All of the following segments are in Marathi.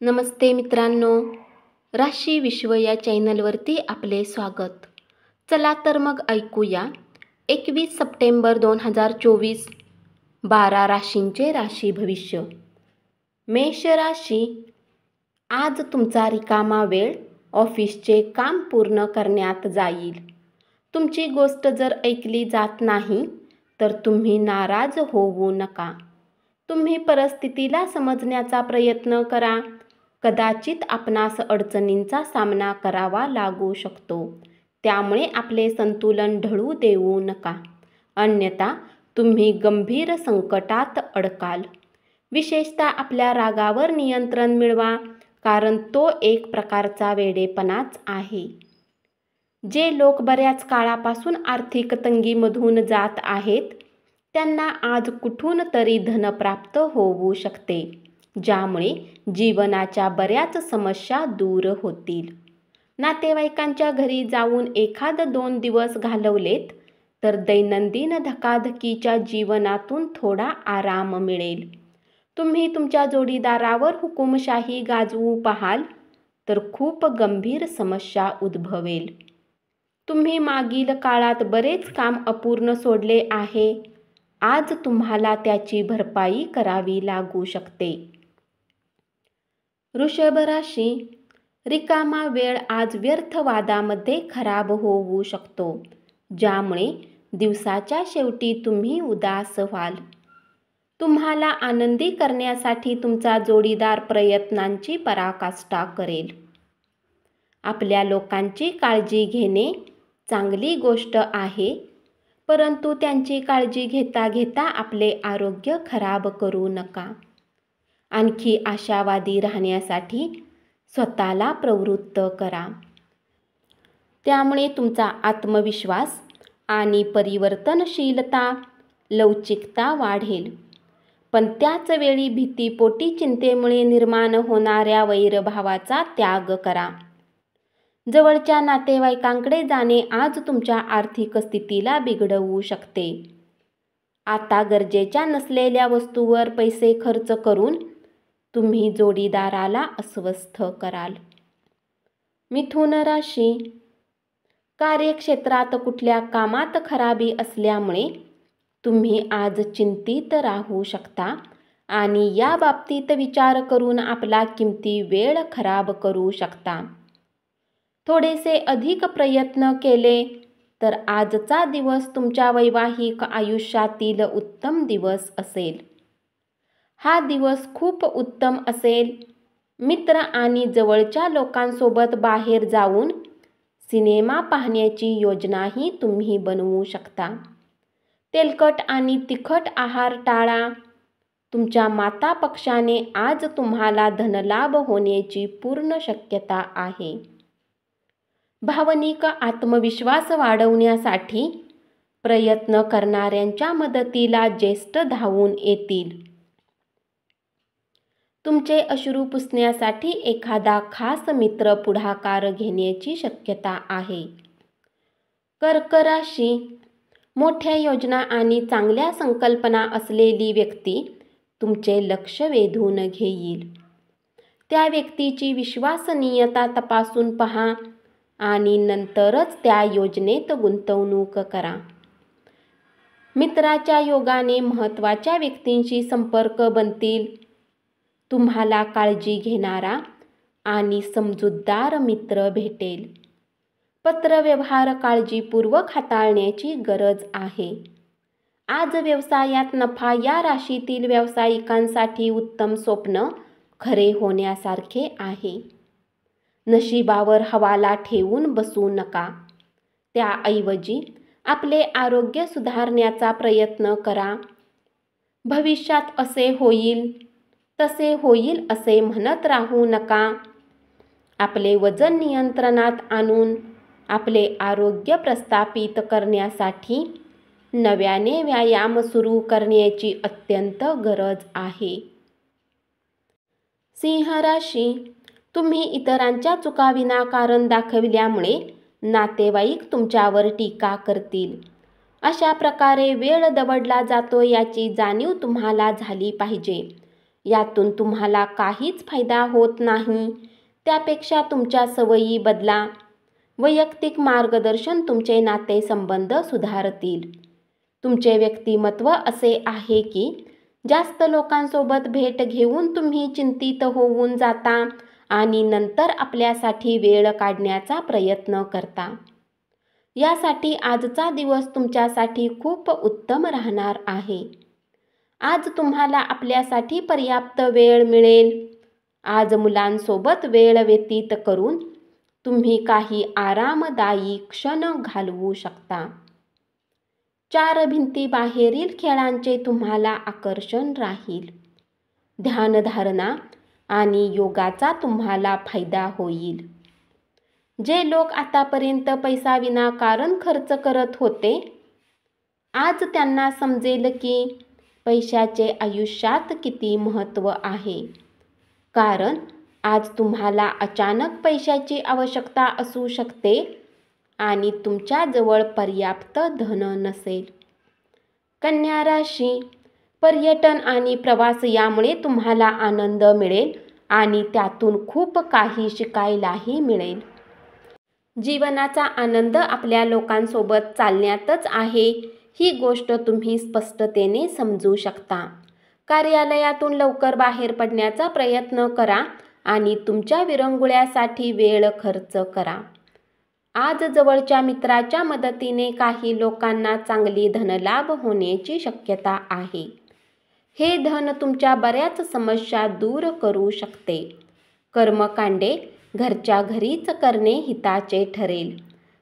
नमस्ते मित्रांनो, राशी विश्व या चॅनलवरती आपले स्वागत. चला तर मग ऐकूया 21 सप्टेंबर 2024 12 राशींचे राशी भविष्य. मेष राशी, आज तुमचा रिकामा वेळ ऑफिसचे काम पूर्ण करण्यात जाईल. तुमची गोष्ट जर ऐकली जात नाही तर तुम्ही नाराज होऊ नका. तुम्ही परिस्थितीला समजण्याचा प्रयत्न करा. कदाचित आपणास अडचणींचा सामना करावा लागू शकतो, त्यामुळे आपले संतुलन ढळू देऊ नका, अन्यथा तुम्ही गंभीर संकटात अडकाल. विशेषतः आपल्या रागावर नियंत्रण मिळवा, कारण तो एक प्रकारचा वेडेपणाच आहे. जे लोक बऱ्याच काळापासून आर्थिक तंगीमधून जात आहेत त्यांना आज कुठून तरी धन प्राप्त होऊ शकते, ज्यामुळे जीवनाच्या बऱ्याच समस्या दूर होतील. नातेवाईकांच्या घरी जाऊन 1-2 दिवस घालवलेत तर दैनंदिन धकाधकीच्या जीवनातून थोडा आराम मिळेल. तुम्ही तुमच्या जोडीदारावर हुकुमशाही गाजवू पाहाल तर खूप गंभीर समस्या उद्भवेल. तुम्ही मागील काळात बरेच काम अपूर्ण सोडले आहे. आज तुम्हाला त्याची भरपाई करावी लागू शकते. वृषभ राशी, रिकामा वेळ आज व्यर्थ वादामध्ये खराब होऊ शकतो, ज्यामुळे दिवसाच्या शेवटी तुम्ही उदास व्हाल. तुम्हाला आनंदी करण्यासाठी तुमचा जोडीदार प्रयत्नांची पराकाष्ठा करेल. आपल्या लोकांची काळजी घेणे चांगली गोष्ट आहे, परंतु त्यांची काळजी घेता घेता आपले आरोग्य खराब करू नका. आणखी आशावादी राहण्यासाठी स्वतःला प्रवृत्त करा. त्यामुळे तुमचा आत्मविश्वास आणि परिवर्तनशीलता, लवचिकता वाढेल. पण त्याच वेळी भीतीपोटी चिंतेमुळे निर्माण होणाऱ्या वैरभावाचा त्याग करा. जवळच्या नातेवाईकांकडे जाणे आज तुमच्या आर्थिक स्थितीला बिघडवू शकते. आता गरजेच्या नसलेल्या वस्तूवर पैसे खर्च करून तुम्ही जोडीदाराला अस्वस्थ कराल. मिथुन राशी, कार्यक्षेत्रात कुठल्या कामात खराबी असल्यामुळे तुम्ही आज चिंतित राहू शकता आणि या बाबतीत विचार करून आपला किमती वेळ खराब करू शकता. थोडेसे अधिक प्रयत्न केले तर आजचा दिवस तुमच्या वैवाहिक आयुष्यातील उत्तम दिवस असेल. हा दिवस खूप उत्तम असेल. मित्र आणि जवळच्या लोकांसोबत बाहेर जाऊन सिनेमा पाहण्याची योजनाही तुम्ही बनवू शकता. तेलकट आणि तिखट आहार टाळा. तुमच्या मातापक्षाने आज तुम्हाला धनलाभ होण्याची पूर्ण शक्यता आहे. भावनिक आत्मविश्वास वाढवण्यासाठी प्रयत्न करणाऱ्यांच्या मदतीला ज्येष्ठ धावून येतील. तुमचे अश्रू पुसण्यासाठी एखादा खास मित्र पुढाकार घेण्याची शक्यता आहे. कर्क राशी, मोठ्या योजना आणि चांगल्या संकल्पना असलेली व्यक्ती तुमचे लक्ष वेधून घेईल. त्या व्यक्तीची विश्वसनीयता तपासून पहा आणि नंतरच त्या योजनेत गुंतवणूक करा. मित्राच्या योगाने महत्त्वाच्या व्यक्तींशी संपर्क बनतील. तुम्हाला काळजी घेणारा आणि समजूतदार मित्र भेटेल. पत्रव्यवहार काळजीपूर्वक हाताळण्याची गरज आहे. आज व्यवसायात नफा. या राशीतील व्यावसायिकांसाठी उत्तम स्वप्न खरे होण्यासारखे आहे. नशिबावर हवाला ठेवून बसू नका. त्याऐवजी आपले आरोग्य सुधारण्याचा प्रयत्न करा. भविष्यात असे होईल तसे होईल असे म्हणत राहू नका. आपले वजन नियंत्रणात आणून आपले आरोग्य प्रस्थापित करण्यासाठी नव्याने व्यायाम सुरू करण्याची अत्यंत गरज आहे. सिंह राशी, तुम्ही इतरांच्या चुका विनाकारण दाखविल्यामुळे नातेवाईक तुमच्यावर टीका करतील. अशा प्रकारे वेळ दवडला जातो याची जाणीव तुम्हाला झाली पाहिजे. यातून तुम्हाला काहीच फायदा होत नाही. त्यापेक्षा तुमच्या सवयी बदला. वैयक्तिक मार्गदर्शन तुमचे नातेसंबंध सुधारतील. तुमचे व्यक्तिमत्व असे आहे की जास्त लोकांसोबत भेट घेऊन तुम्ही चिंतित होऊन जाता आणि नंतर आपल्यासाठी वेळ काढण्याचा प्रयत्न करता. यासाठी आजचा दिवस तुमच्यासाठी खूप उत्तम राहणार आहे. आज तुम्हाला आपल्यासाठी पर्याप्त वेळ मिळेल. आज मुलांसोबत वेळ व्यतीत करून तुम्ही काही आरामदायी क्षण घालवू शकता. 4 भिंतीबाहेरील खेळांचे तुम्हाला आकर्षण राहील. ध्यानधारणा आणि योगाचा तुम्हाला फायदा होईल. जे लोक आतापर्यंत पैसा विनाकारण खर्च करत होते, आज त्यांना समजेल की पैशाचे आयुष्यात किती महत्त्व आहे. कारण आज तुम्हाला अचानक पैशाची आवश्यकता असू शकते आणि तुमच्याजवळ पर्याप्त धन नसेल. कन्या राशी, पर्यटन आणि प्रवास यामुळे तुम्हाला आनंद मिळेल आणि त्यातून खूप काही शिकायलाही मिळेल. जीवनाचा आनंद आपल्या लोकांसोबत चालण्यातच आहे, ही गोष्ट तुम्ही स्पष्टतेने समजू शकता. कार्यालयातून लवकर बाहेर पडण्याचा प्रयत्न करा आणि तुमच्या विरंगुळ्यासाठी वेळ खर्च करा. आज जवळच्या मित्राच्या मदतीने काही लोकांना चांगली धनलाभ होण्याची शक्यता आहे. हे धन तुमच्या बऱ्याच समस्या दूर करू शकते. कर्मकांडे घरच्या घरीच करणे हिताचे ठरेल.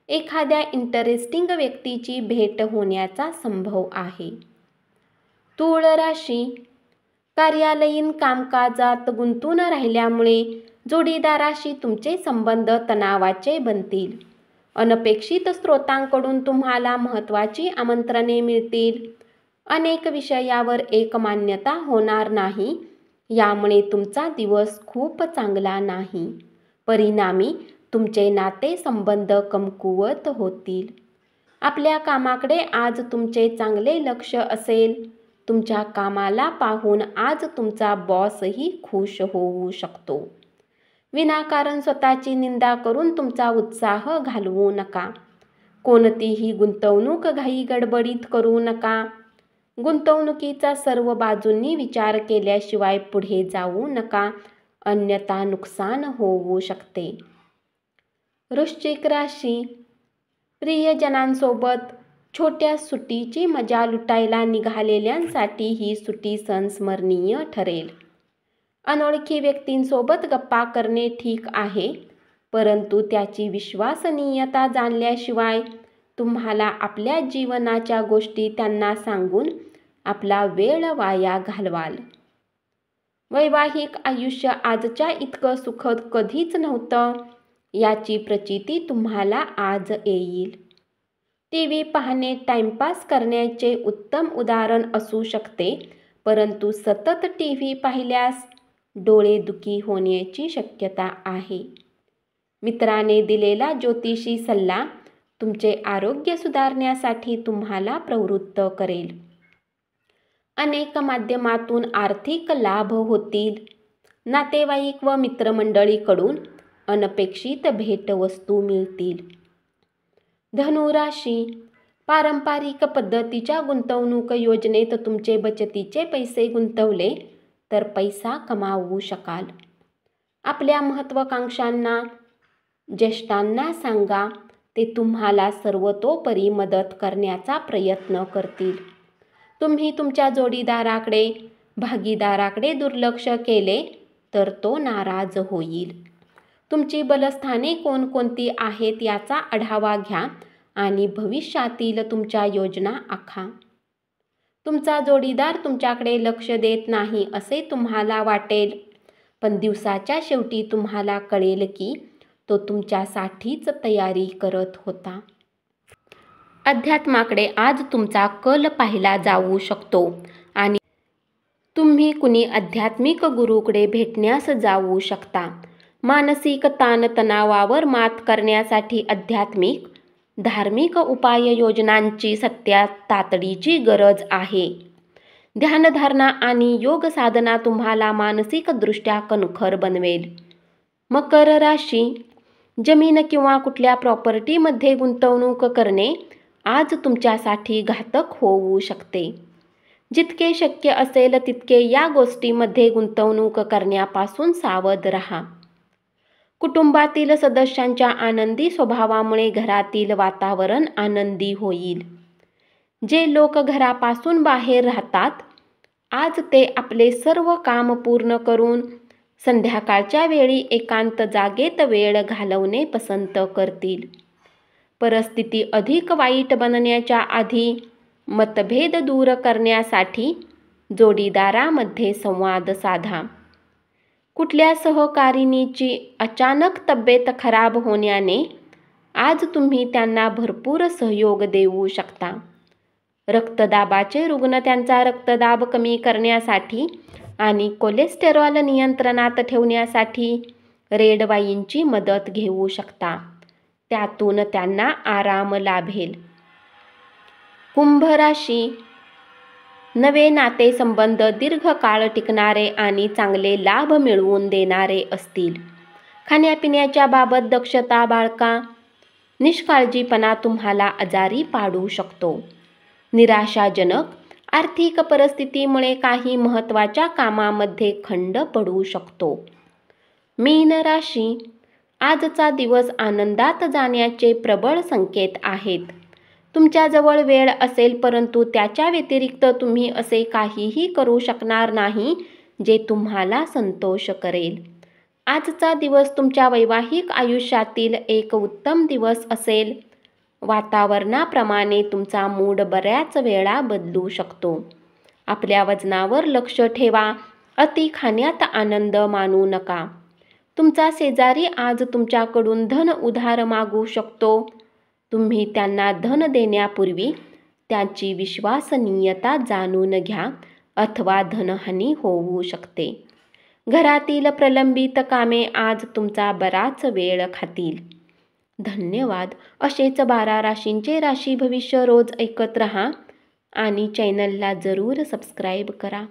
एखाद्या इंटरेस्टिंग व्यक्तीची भेट होण्याचा संभव आहे. तूळ राशी, कार्यालयीन कामकाजात गुंतून राहिल्यामुळे जोडीदाराशी तुमचे संबंध तणावाचे बनतील. अनपेक्षित स्रोतांकडून तुम्हाला महत्त्वाची आमंत्रणे मिळतील. अनेक विषयावर एकमान्यता होणार नाही, यामुळे तुमचा दिवस खूप चांगला नाही. परिणामी तुमचे नातेसंबंध कमकुवत होतील. आपल्या कामाकडे आज तुमचे चांगले लक्ष असेल. तुमच्या कामाला पाहून आज तुमचा बॉसही खुश होऊ शकतो. विनाकारण स्वतःची निंदा करून तुमचा उत्साह घालवू नका. कोणतीही गुंतवणूक घाईगडबडीत करू नका. गुंतवणुकीचा सर्व बाजूंनी विचार केल्याशिवाय पुढे जाऊ नका, अन्यथा नुकसान होऊ शकते. वृश्चिक राशी, प्रियजनांसोबत छोट्या सुट्टीची मजा लुटायला निघालेल्यांसाठी ही सुट्टी संस्मरणीय ठरेल. अनोळखी व्यक्तींसोबत गप्पा करणे ठीक आहे, परंतु त्याची विश्वसनीयता जाणल्याशिवाय तुम्हाला आपल्या जीवनाच्या गोष्टी त्यांना सांगून आपला वेळ वाया घालवाल. वैवाहिक आयुष्य आजच्या इतकं सुखद कधीच नव्हतं, याची प्रचिती तुम्हाला आज येईल. टीव्ही पाहणे टाइमपास करण्याचे उत्तम उदाहरण असू शकते, परंतु सतत टीव्ही पाहिल्यास डोळेदुखी होण्याची शक्यता आहे. मित्राने दिलेला ज्योतिषी सल्ला तुमचे आरोग्य सुधारण्यासाठी तुम्हाला प्रवृत्त करेल. अनेक माध्यमातून आर्थिक लाभ होतील. नातेवाईक व मित्रमंडळीकडून अनपेक्षित भेटवस्तू मिळतील. धनुराशी, पारंपरिक पद्धतीच्या गुंतवणूक योजनेत तुमचे बचतीचे पैसे गुंतवले तर पैसा कमावू शकाल. आपल्या महत्त्वाकांक्षांना ज्येष्ठांना सांगा, ते तुम्हाला सर्वतोपरी मदत करण्याचा प्रयत्न करतील. तुम्ही तुमच्या जोडीदाराकडे, भागीदाराकडे दुर्लक्ष केले तर तो नाराज होईल. तुमची बलस्थाने कोणकोणती आहेत याचा आढावा घ्या आणि भविष्यातील तुमच्या योजना आखा. तुमचा जोडीदार तुमच्याकडे लक्ष देत नाही असे तुम्हाला वाटेल, पण दिवसाच्या शेवटी तुम्हाला कळेल की तो तुमच्यासाठीच तयारी करत होता. अध्यात्माकडे आज तुमचा कल पाहिला जाऊ शकतो आणि तुम्ही कुणी आध्यात्मिक गुरूकडे भेटण्यास जाऊ शकता. मानसिक ताणतणावावर मात करण्यासाठी आध्यात्मिक, धार्मिक उपाययोजनांची सध्या तातडीची गरज आहे. ध्यानधारणा आणि योग साधना तुम्हाला मानसिकदृष्ट्या कणखर बनवेल. मकर राशी, जमीन किंवा कुठल्या प्रॉपर्टीमध्ये गुंतवणूक करणे आज तुमच्यासाठी घातक होऊ शकते. जितके शक्य असेल तितके या गोष्टीमध्ये गुंतवणूक करण्यापासून सावध राहा. कुटुंबातील सदस्यांच्या आनंदी स्वभावामुळे घरातील वातावरण आनंदी होईल. जे लोक घरापासून बाहेर राहतात, आज ते आपले सर्व काम पूर्ण करून संध्याकाळच्या वेळी एकांत जागेत वेळ घालवणे पसंत करतील. परिस्थिती अधिक वाईट बनण्याच्या आधी मतभेद दूर करण्यासाठी जोडीदारामध्ये संवाद साधा. कुठल्या सहकारिणीची अचानक तब्येत खराब होण्याने आज तुम्ही त्यांना भरपूर सहयोग देऊ शकता. रक्तदाबाचे रुग्ण त्यांचा रक्तदाब कमी करण्यासाठी आणि कोलेस्टेरॉल नियंत्रणात ठेवण्यासाठी रेड वाईनची मदत घेऊ शकता. त्यातून त्यांना आराम लाभेल. कुंभ राशी, नवे नातेसंबंध दीर्घकाळ टिकणारे आणि चांगले लाभ मिळवून देणारे असतील. खाण्यापिण्याच्या बाबत दक्षता बाळगा. निष्काळजीपणा तुम्हाला आजारी पाडू शकतो. निराशाजनक आर्थिक परिस्थितीमुळे काही महत्त्वाच्या कामामध्ये खंड पडू शकतो. मीन राशी, आजचा दिवस आनंदात जाण्याचे प्रबळ संकेत आहेत. तुमच्याजवळ वेळ असेल, परंतु त्याच्या व्यतिरिक्त तुम्ही असे काहीही करू शकणार नाही जे तुम्हाला संतोष करेल. आजचा दिवस तुमच्या वैवाहिक आयुष्यातील एक उत्तम दिवस असेल. वातावरणाप्रमाणे तुमचा मूड बऱ्याच वेळा बदलू शकतो. आपल्या वजनावर लक्ष ठेवा. अति खाण्यात आनंद मानू नका. तुमचा शेजारी आज तुमच्याकडून धन उधार मागू शकतो. तुम्ही त्यांना धन देण्यापूर्वी त्याची विश्वसनीयता जाणून घ्या अथवा धनहानी होऊ शकते. घरातील प्रलंबित कामे आज तुमचा बराच वेळ खातील. धन्यवाद. असेच 12 राशींचे राशी भविष्य रोज ऐकत रहा आणि चॅनलला जरूर सबस्क्राईब करा.